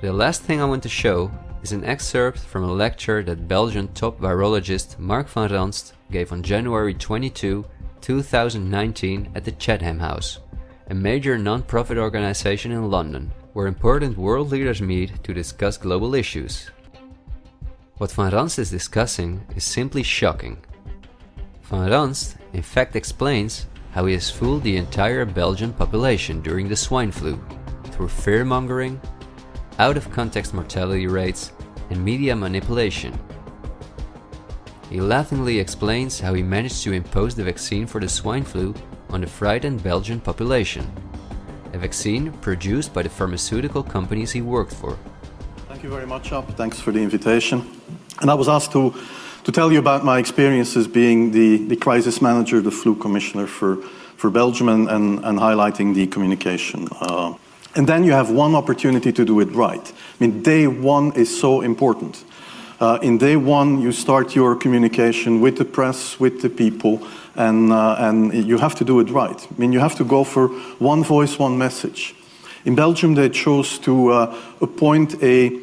The last thing I want to show is an excerpt from a lecture that Belgian top virologist Marc van Ranst gave on January 22, 2019 at the Chatham-House, a major non-profit organization in London, where important world leaders meet to discuss global issues. What Van Ranst is discussing is simply shocking. Van Ranst in fact explains how he has fooled the entire Belgian population during the swine flu, through fear-mongering, out-of-context mortality rates, and media manipulation. He laughingly explains how he managed to impose the vaccine for the swine flu on the frightened Belgian population, a vaccine produced by the pharmaceutical companies he worked for. Thank you very much, Ab. Thanks for the invitation. And I was asked to tell you about my experiences being the crisis manager, the flu commissioner for Belgium, and highlighting the communication. And then you have one opportunity to do it right. I mean, day one is so important. In day one, you start your communication with the press, with the people, and you have to do it right. I mean, you have to go for one voice, one message. In Belgium, they chose to appoint a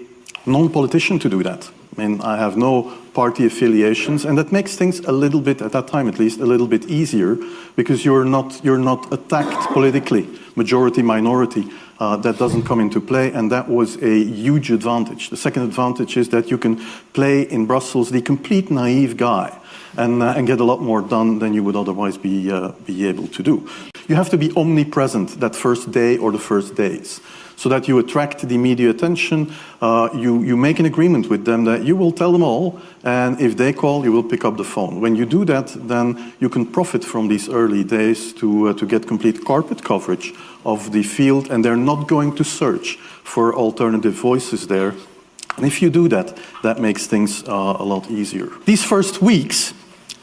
non-politician to do that. I mean, I have no party affiliations, and that makes things a little bit, at that time at least, a little bit easier, because you're not attacked politically, majority, minority. That doesn't come into play, and that was a huge advantage. The second advantage is that you can play in Brussels the complete naive guy and get a lot more done than you would otherwise be able to do. You have to be omnipresent that first day or the first days, so that you attract the media attention. You make an agreement with them that you will tell them all, and if they call, you will pick up the phone. When you do that, then you can profit from these early days to get complete carpet coverage of the field, and they're not going to search for alternative voices there. And if you do that, that makes things a lot easier. These first weeks,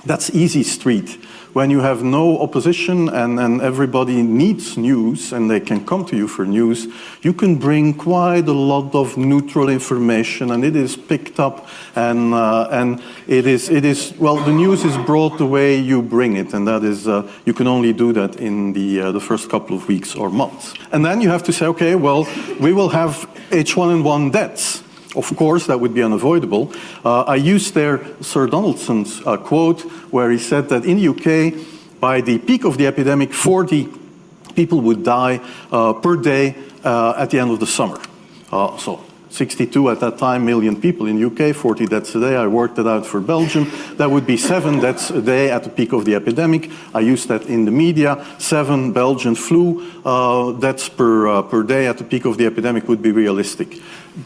that's easy street. When you have no opposition and everybody needs news and they can come to you for news, you can bring quite a lot of neutral information, and it is picked up, and it is well, the news is brought the way you bring it, and that is you can only do that in the first couple of weeks or months. And then you have to say, okay, well, we will have H1N1 deaths. Of course, that would be unavoidable. I used there Sir Donaldson's quote, where he said that in the UK, by the peak of the epidemic, 40 people would die per day at the end of the summer. So 62 at that time million people in the UK, 40 deaths a day. I worked it out for Belgium. That would be 7 deaths a day at the peak of the epidemic. I used that in the media. 7 Belgian flu deaths per day at the peak of the epidemic would be realistic.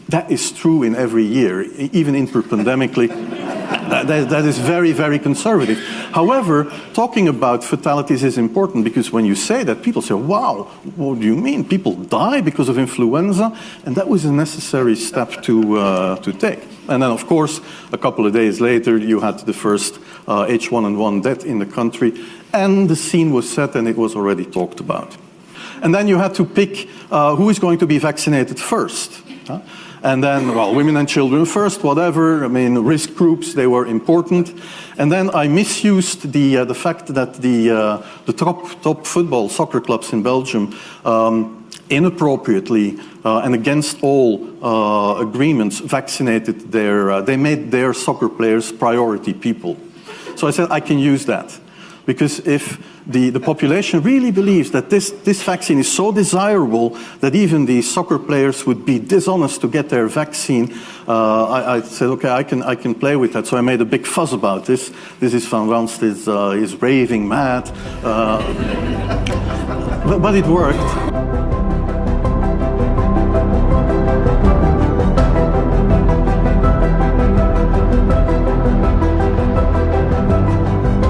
That is true in every year, even interpandemically. That is very, very conservative. However, talking about fatalities is important, because when you say that, people say, wow, what do you mean? People die because of influenza? And that was a necessary step to take. And then, of course, a couple of days later, you had the first H1N1 death in the country, and the scene was set and it was already talked about. And then you had to pick who is going to be vaccinated first. And then, well, women and children first, whatever. I mean, risk groups, they were important. And then I misused the fact that the top football, soccer clubs in Belgium inappropriately and against all agreements vaccinated they made their soccer players priority people. So I said, I can use that. Because if the population really believes that this vaccine is so desirable that even the soccer players would be dishonest to get their vaccine, I said, okay, I can play with that. So I made a big fuss about this. This is Van Ranst is raving mad. But it worked.